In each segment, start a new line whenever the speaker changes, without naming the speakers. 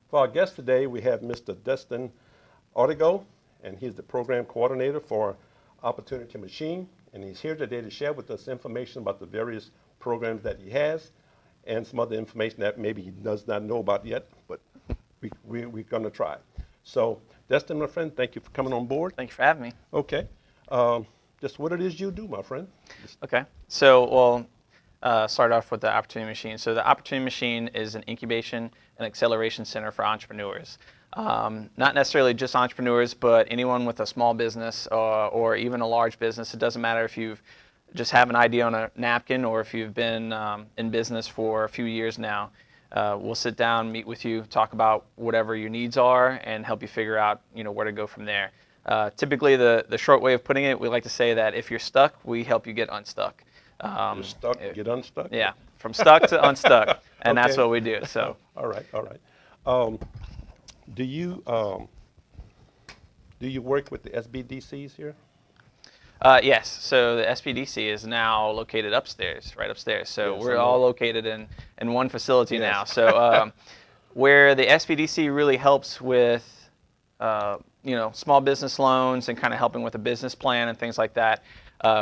For our guest today, we have Mr. Destin Ortego, and he's the program coordinator for Opportunity Machine, and he's here today to share with us information about the various programs that he has and some other information that maybe he does not know about yet, but we're going to try. So, Destin, my friend, thank you for coming on board.
Thank you for having me.
Okay. Just what it is you do, my friend.
Okay. So, start off with the Opportunity Machine. So the Opportunity Machine is an incubation and acceleration center for entrepreneurs. Not necessarily just entrepreneurs, but anyone with a small business or even a large business. It doesn't matter if you've just have an idea on a napkin or if you've been in business for a few years now. We'll sit down, meet with you, talk about whatever your needs are, and help you figure out where to go from there. Typically, the short way of putting it, we like to say that if you're stuck, we help you get unstuck.
You're stuck, get unstuck?
Yeah, from stuck to unstuck, and
Okay.
that's what we do. So,
all right. Do you work with the SBDCs here?
yes, so the SPDC is now located upstairs, right upstairs. So
Yes,
we're
I know.
all located in one facility
Yes.
now. So where the SPDC really helps with small business loans and kind of helping with a business plan and things like that,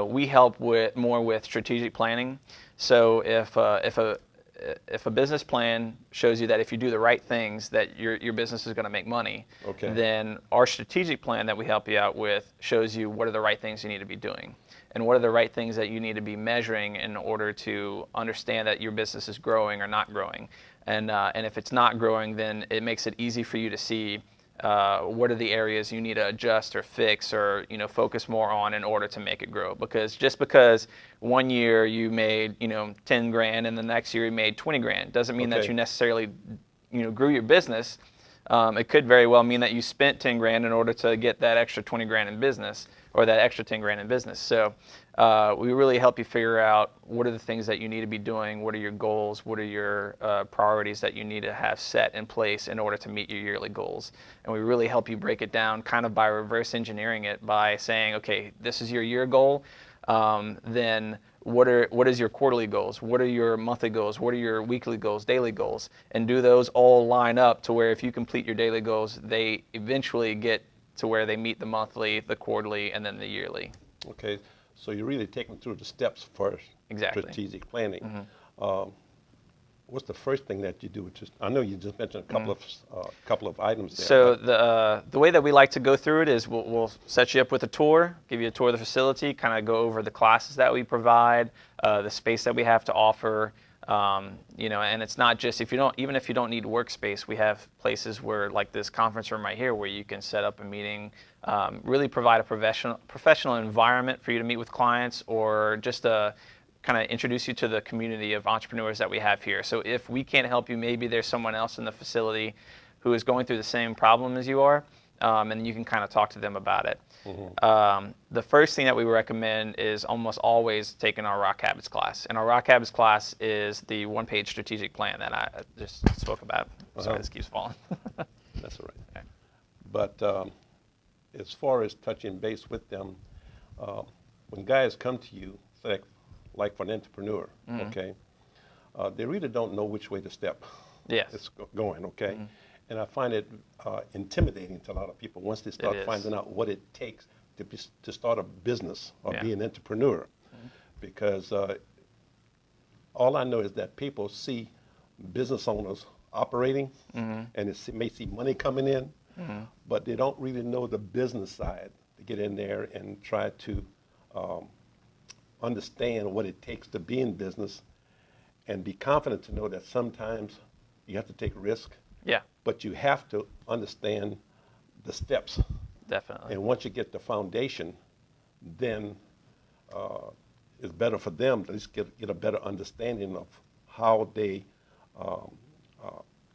we help more with strategic planning. So if a business plan shows you that if you do the right things that your business is going to make money,
Okay.
then our strategic plan that we help you out with shows you what are the right things you need to be doing and what are the right things that you need to be measuring in order to understand that your business is growing or not growing. And if it's not growing, then it makes it easy for you to see what are the areas you need to adjust or fix or focus more on in order to make it grow. Because just because one year you made 10 grand and the next year you made 20 grand doesn't mean that
Okay.
you necessarily grew your business. It could very well mean that you spent 10 grand in order to get that extra 20 grand in business or that extra 10 grand in business. So we really help you figure out what are the things that you need to be doing, what are your goals, what are your priorities that you need to have set in place in order to meet your yearly goals. And we really help you break it down kind of by reverse engineering it by saying, okay, this is your year goal, then what is your quarterly goals? What are your monthly goals? What are your weekly goals, daily goals? And do those all line up to where if you complete your daily goals, they eventually get to where they meet the monthly, the quarterly, and then the yearly.
Okay. So you're really taking through the steps for
Exactly.
strategic planning.
Mm-hmm.
What's the first thing that you do? I know you just mentioned a couple of items there.
So
but-
the way that we like to go through it is we'll set you up with a tour, give you a tour of the facility, kind of go over the classes that we provide, the space that we have to offer, and it's not just even if you don't need workspace, we have places where like this conference room right here where you can set up a meeting, really provide a professional environment for you to meet with clients or just kind of introduce you to the community of entrepreneurs that we have here. So if we can't help you, maybe there's someone else in the facility who is going through the same problem as you are, and you can kind of talk to them about it.
Mm-hmm.
The first thing that we recommend is almost always taking our Rock Habits class. And our Rock Habits class is the one-page strategic plan that I just spoke about. Sorry, this keeps falling.
That's all right.
Okay.
But as far as touching base with them, when guys come to you, like for an entrepreneur,
Mm-hmm.
okay, they really don't know which way to step.
Yes.
It's going, okay?
Mm-hmm.
And I find it intimidating to a lot of people once they start
is.
finding out what it takes to start a business or
Yeah.
be an entrepreneur. Because all I know is that people see business owners operating and may see money coming in, but they don't really know the business side to get in there and try to understand what it takes to be in business and be confident to know that sometimes you have to take risk,
Yeah,
but you have to understand the steps.
definitely.
And once you get the foundation, then it's better for them to at least get a better understanding of how they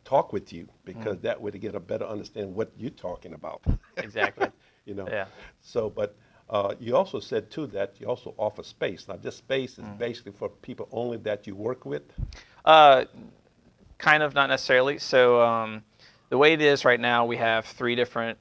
talk with you, because that way they get a better understanding what you're talking about.
Exactly. Yeah.
So, but you also said too that you also offer space. Now, this space is basically for people only that you work with.
Kind of, not necessarily. So the way it is right now, we have 3 different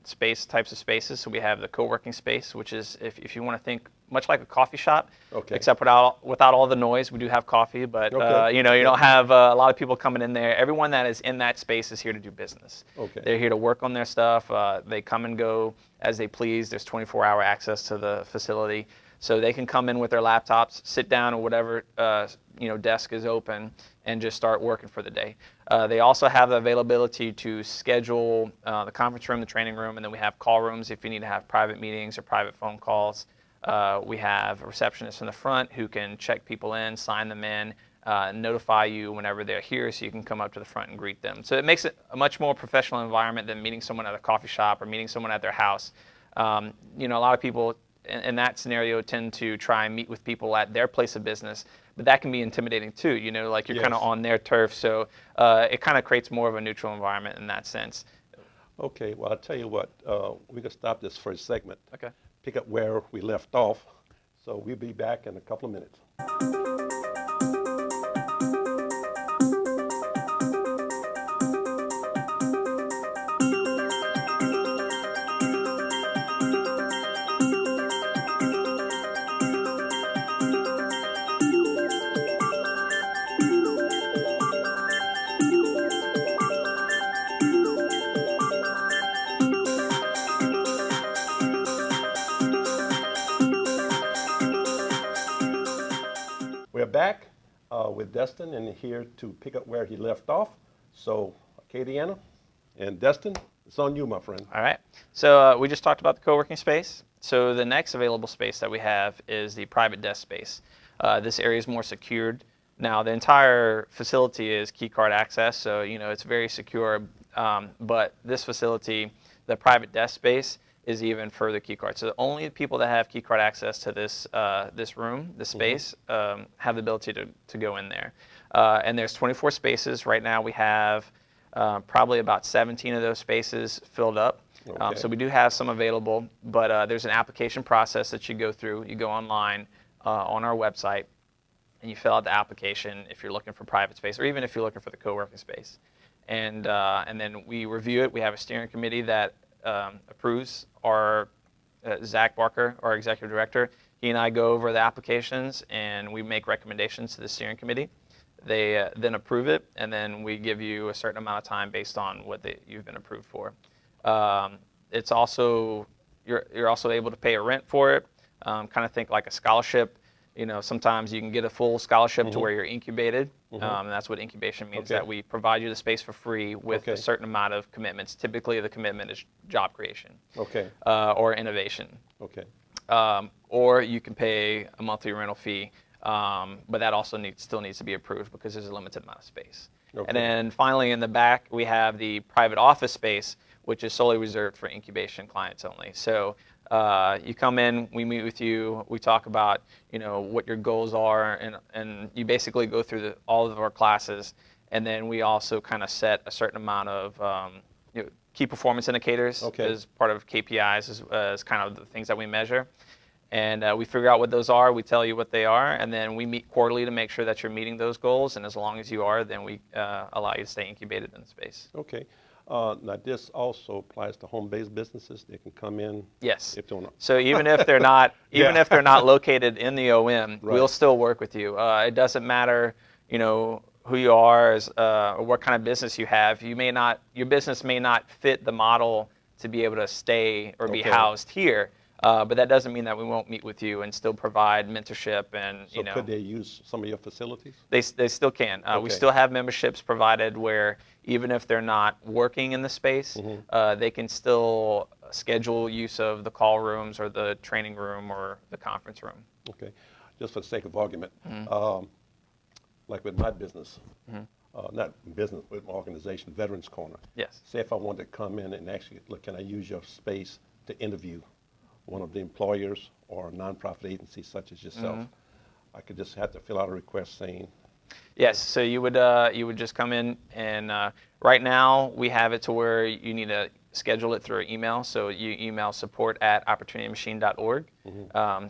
types of spaces. So we have the co-working space, which is if you want to think much like a coffee shop,
Okay.
except without all the noise. We do have coffee, but
Okay.
you know, you don't have a lot of people coming in there. Everyone that is in that space is here to do business.
Okay.
They're here to work on their stuff. They come and go as they please. There's 24-hour access to the facility, so they can come in with their laptops, sit down at whatever you know, desk is open, and just start working for the day. They also have the availability to schedule the conference room, the training room, and then we have call rooms if you need to have private meetings or private phone calls. We have a receptionist in the front who can check people in, sign them in, notify you whenever they're here, so you can come up to the front and greet them. So it makes it a much more professional environment than meeting someone at a coffee shop or meeting someone at their house. You know, a lot of people in that scenario tend to try and meet with people at their place of business, but that can be intimidating too. You know, like you're kind of on their turf, so it kind of creates more of a neutral environment in that sense.
Okay, well, I'll tell you what, we can stop this first segment.
Okay.
Pick up where we left off. So we'll be back in a couple of minutes. We're back with Destin and here to pick up where he left off. So, Acadiana and Destin, it's on you, my friend.
All right. So we just talked about the co-working space. So the next available space that we have is the private desk space. This area is more secured. Now, the entire facility is key card access, so you know it's very secure. But this facility, the private desk space, is even further key card. So only people that have key card access to this this room, this space, have the ability to go in there. And there's 24 spaces. Right now we have probably about 17 of those spaces filled up.
Okay.
So we do have some available, but there's an application process that you go through. You go online on our website, and you fill out the application if you're looking for private space, or even if you're looking for the co-working space. And then we review it. We have a steering committee that approves. Our Zach Barker, our executive director, he and I go over the applications and we make recommendations to the steering committee. They then approve it, and then we give you a certain amount of time based on what you've been approved for. It's also you're also able to pay a rent for it. Kind of think like a scholarship. You know, sometimes you can get a full scholarship to where you're incubated, and that's what incubation means, that we provide you the space for free with a certain amount of commitments. Typically, the commitment is job creation or innovation.
Okay.
Or you can pay a monthly rental fee, but that also still needs to be approved because there's a limited amount of space.
Okay.
And then finally, in the back, we have the private office space, which is solely reserved for incubation clients only. So you come in, we meet with you, we talk about, you know, what your goals are, and you basically go through all of our classes, and then we also kind of set a certain amount of you know, key performance indicators as part of KPIs, as kind of the things that we measure. And we figure out what those are, we tell you what they are, and then we meet quarterly to make sure that you're meeting those goals, and as long as you are, then we allow you to stay incubated in the space.
Okay. Now, this also applies to home-based businesses. They can come in.
Yes.
If they want to.
So even if they're not, if they're not located in the OM, we'll still work with you. It doesn't matter, you know, who you are, or what kind of business you have. Your business may not fit the model to be able to stay or be housed here. But that doesn't mean that we won't meet with you and still provide mentorship and,
So could they use some of your facilities?
They still can. We still have memberships provided where even if they're not working in the space, they can still schedule use of the call rooms or the training room or the conference room.
Okay. Just for the sake of argument, like with my business, not business, but my organization, Veterans Corner.
Yes.
Say if I wanted to come in and actually, look, can I use your space to interview one of the employers or a nonprofit agency such as yourself? I could just have to fill out a request saying.
Yes, so you would just come in, and right now we have it to where you need to schedule it through email. So you email support@opportunitymachine.org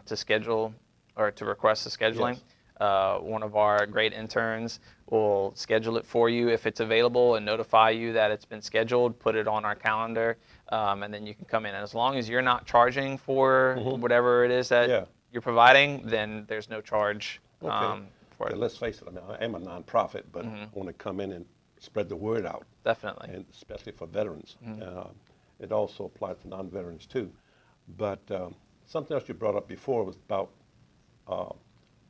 to schedule or to request the scheduling. One of our great interns will schedule it for you if it's available and notify you that it's been scheduled, put it on our calendar, and then you can come in. And as long as you're not charging for whatever it is that you're providing, then there's no charge
Okay.
for
Yeah,
it.
let's face it, I mean, I am a nonprofit, but I want to come in and spread the word out,
Definitely.
and especially for veterans. It also applies to non-veterans too. But something else you brought up before was about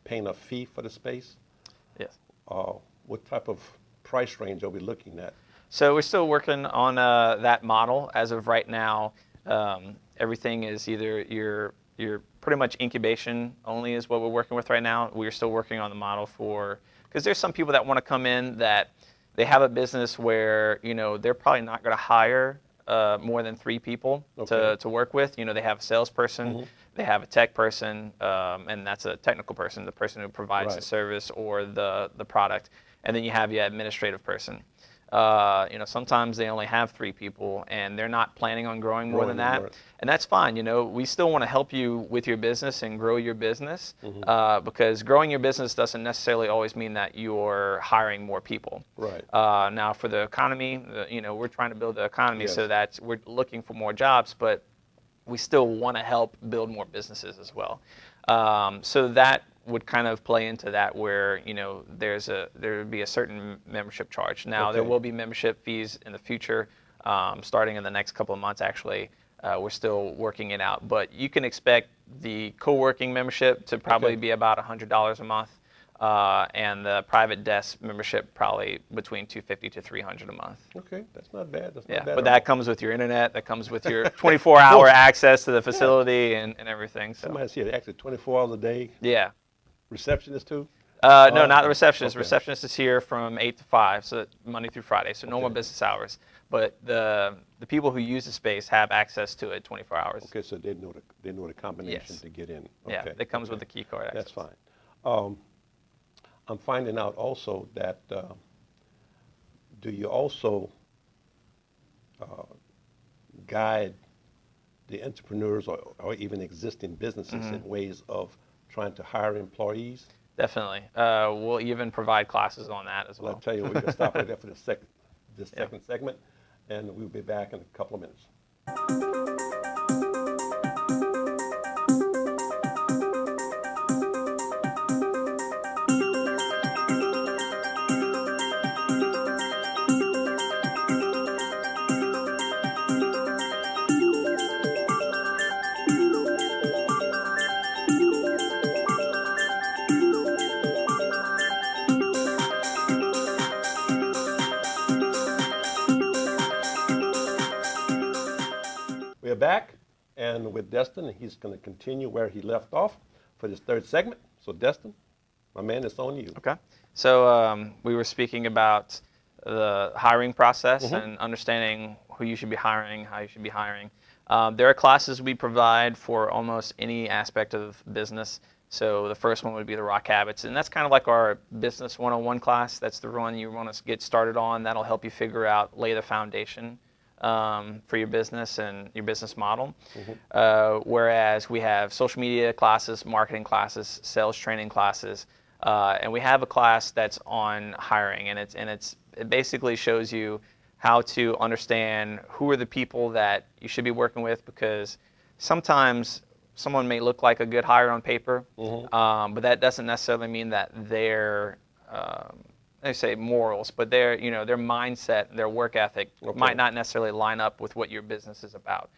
paying a fee for the space.
Yes.
What type of price range are we looking at?
So we're still working on that model. As of right now, everything is either you're pretty much incubation only is what we're working with right now. We're still working on the model for, because there's some people that want to come in that they have a business where, you know, they're probably not going to hire more than 3 people
Okay.
to work with. You know, they have a salesperson, they have a tech person, and that's a technical person, the person who provides the
Right.
service or the product. And then you have your administrative person. You know, sometimes they only have 3 people and they're not planning on growing more than
Growing
that.
more.
And that's fine. You know, we still want to help you with your business and grow your business because growing your business doesn't necessarily always mean that you're hiring more people.
Right.
Now, for the economy, you know, we're trying to build the economy so
Yes.
that we're looking for more jobs, but we still want to help build more businesses as well. So that would kind of play into that where, you know, there would be a certain membership charge. Now, there
Okay.
will be membership fees in the future, starting in the next couple of months, actually. We're still working it out. But you can expect the co-working membership to probably
Okay.
be about $100 a month, and the private desk membership probably between $250 to $300 a month.
Okay, that's not bad. That's
Yeah,
not bad
but
at
that
all.
comes with your internet, that comes with your 24-hour access to the facility and everything. So
Somebody's here actually 24 hours a day.
yeah.
Receptionist too?
No, not the
Okay.
receptionist.
Okay.
Receptionist is here from 8 to 5, so Monday through Friday, so normal
Okay.
business hours. But the people who use the space have access to it 24 hours.
Okay, so they know the combination
Yes.
to get in.
Yeah,
Okay.
it comes with the key card access.
That's fine. I'm finding out also that do you also guide the entrepreneurs or even existing businesses in ways of trying to hire employees?
Definitely. We'll even provide classes on that as
Well, I'll
well.
tell you, we're going to stop right there for this
Yeah.
second segment, and we'll be back in a couple of minutes. We're back, and with Destin, and he's going to continue where he left off for this third segment. So, Destin, my man, it's on you.
Okay. So we were speaking about the hiring process and understanding who you should be hiring, how you should be hiring. There are classes we provide for almost any aspect of business. So the first one would be the Rock Habits, and that's kind of like our Business 101 class. That's the one you want to get started on. That'll help you figure out, lay the foundation for your business and your business model. Whereas we have social media classes, marketing classes, sales training classes, and we have a class that's on hiring, and it basically shows you how to understand who are the people that you should be working with, because sometimes someone may look like a good hire on paper, but that doesn't necessarily mean that their they say morals, but their mindset, their work ethic might not necessarily line up with what your business is about.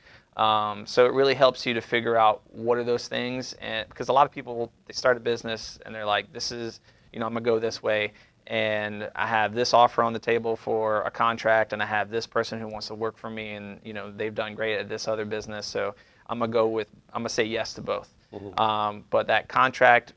So it really helps you to figure out what are those things, and because a lot of people, they start a business and they're like, this is, I'm gonna go this way, and I have this offer on the table for a contract, and I have this person who wants to work for me, and they've done great at this other business, so I'm gonna say yes to both. But that contract,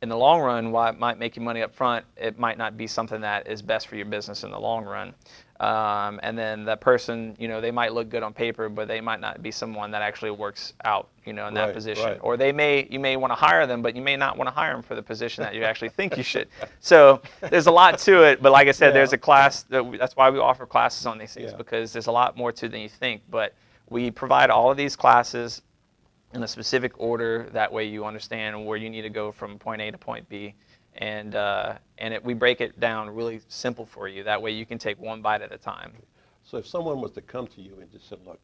in the long run, while it might make you money up front, it might not be something that is best for your business in the long run. And then that person, they might look good on paper, but they might not be someone that actually works out, in that position.
Right.
Or you may want to hire them, but you may not want to hire them for the position that you actually think you should. So there's a lot to it. But like I said, there's a class that's why we offer classes on these things, because there's a lot more to it than you think. But we provide all of these classes in a specific order. That way you understand where you need to go from point A to point B. And we break it down really simple for you. That way you can take one bite at a time.
So if someone was to come to you and just said, look,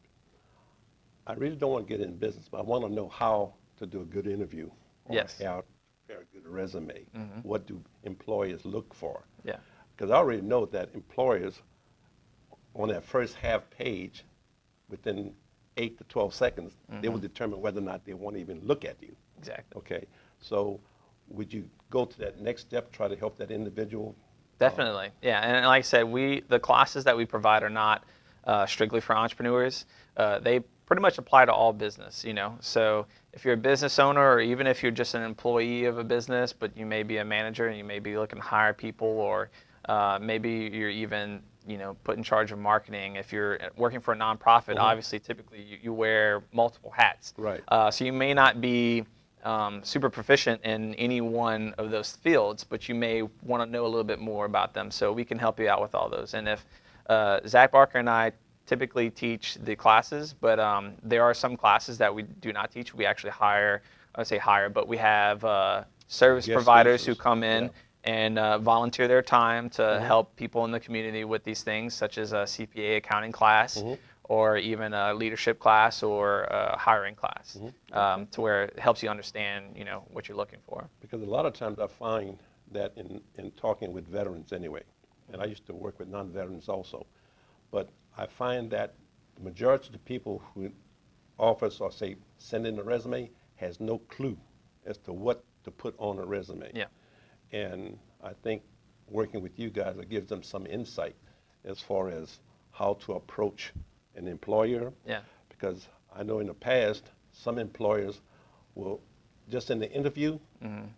I really don't want to get in business, but I want to know how to do a good interview. or
Yes.
have a very good resume? What do employers look for?
Yeah.
Because I already know that employers, on that first half page, within 8 to 12 seconds, they will determine whether or not they want to even look at you.
Exactly.
Okay, so would you go to that next step, try to help that individual?
Definitely, yeah. And like I said, the classes that we provide are not strictly for entrepreneurs. They pretty much apply to all business, you know. So if you're a business owner, or even if you're just an employee of a business, but you may be a manager and you may be looking to hire people, or maybe you're even, you know, put in charge of marketing. If you're working for a nonprofit, obviously, typically you wear multiple hats.
Right.
So you may not be super proficient in any one of those fields, but you may want to know a little bit more about them. So we can help you out with all those. And if Zach Barker and I typically teach the classes, but there are some classes that we do not teach. We actually hire, I would say hire, but we have service
Guest
providers
speakers.
who come in and volunteer their time to help people in the community with these things, such as a CPA accounting class, or even a leadership class, or a hiring class, to where it helps you understand, you know, what you're looking for.
Because a lot of times I find that in talking with veterans anyway, and I used to work with non-veterans also, but I find that the majority of the people who offers or say send in a resume has no clue as to what to put on a resume.
Yeah.
And I think working with you guys, it gives them some insight as far as how to approach an employer.
Yeah.
Because I know in the past, some employers will, just in the interview,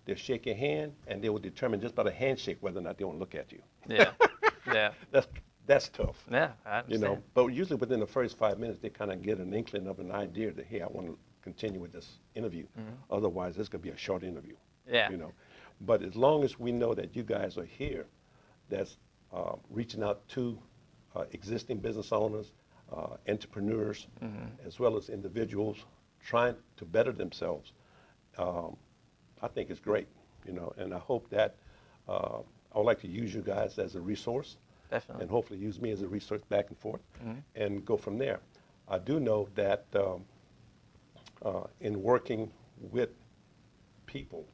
they'll shake your hand and they will determine just by the handshake whether or not they want to look at you.
Yeah. Yeah.
That's tough.
Yeah. I
You
understand.
know, but usually within the first 5 minutes, they kind of get an inkling of an idea that, hey, I want to continue with this interview. Otherwise, this could be a short interview.
Yeah.
You know, but as long as we know that you guys are here, that's reaching out to existing business owners, entrepreneurs, as well as individuals trying to better themselves, I think it's great. You know, and I hope that I would like to use you guys as a resource.
Definitely.
And hopefully use me as a resource back and forth, and go from there. I do know that in working with people,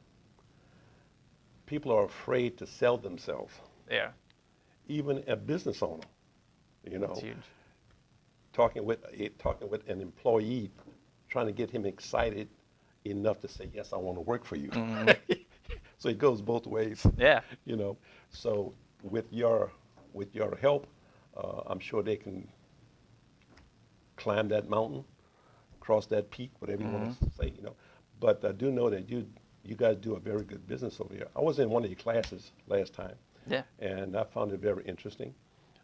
people are afraid to sell themselves.
Yeah.
Even a business owner, you know,
It's huge.
talking with an employee, trying to get him excited enough to say, yes, I want to work for you. So it goes both ways.
Yeah.
You know, so with your help, I'm sure they can climb that mountain, cross that peak, whatever you want to say, you know. But I do know that you guys do a very good business over here. I was in one of your classes last time,
Yeah.
and I found it very interesting.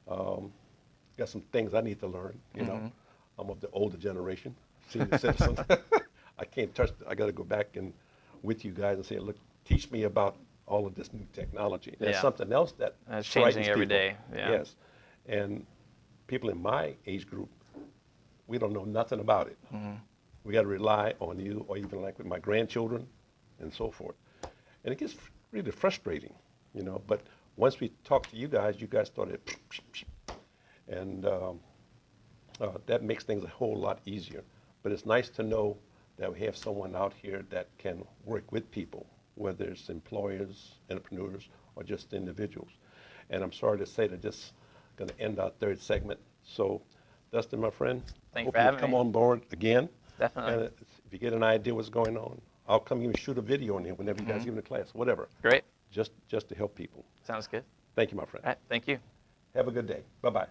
Got some things I need to learn, you know. I'm of the older generation, senior citizen. I can't touch, I got to go back and with you guys and say, look, teach me about all of this new technology. There's something else that
It's
frightens
changing every
people.
day. Yeah.
Yes. And people in my age group, we don't know nothing about it. We got to rely on you, or even like with my grandchildren and so forth. And it gets really frustrating, you know. But once we talked to you guys started, and that makes things a whole lot easier. But it's nice to know that we have someone out here that can work with people, whether it's employers, entrepreneurs, or just individuals. And I'm sorry to say that this is going to end our third segment. So, Destin, my friend,
Thanks
hope
for
you
having
come
me.
on board again.
Definitely.
And if you get an idea what's going on, I'll come even shoot a video on here whenever you guys give me a class, whatever.
Great.
Just to help people.
Sounds good.
Thank you, my friend.
All right. Thank you.
Have a good day. Bye-bye.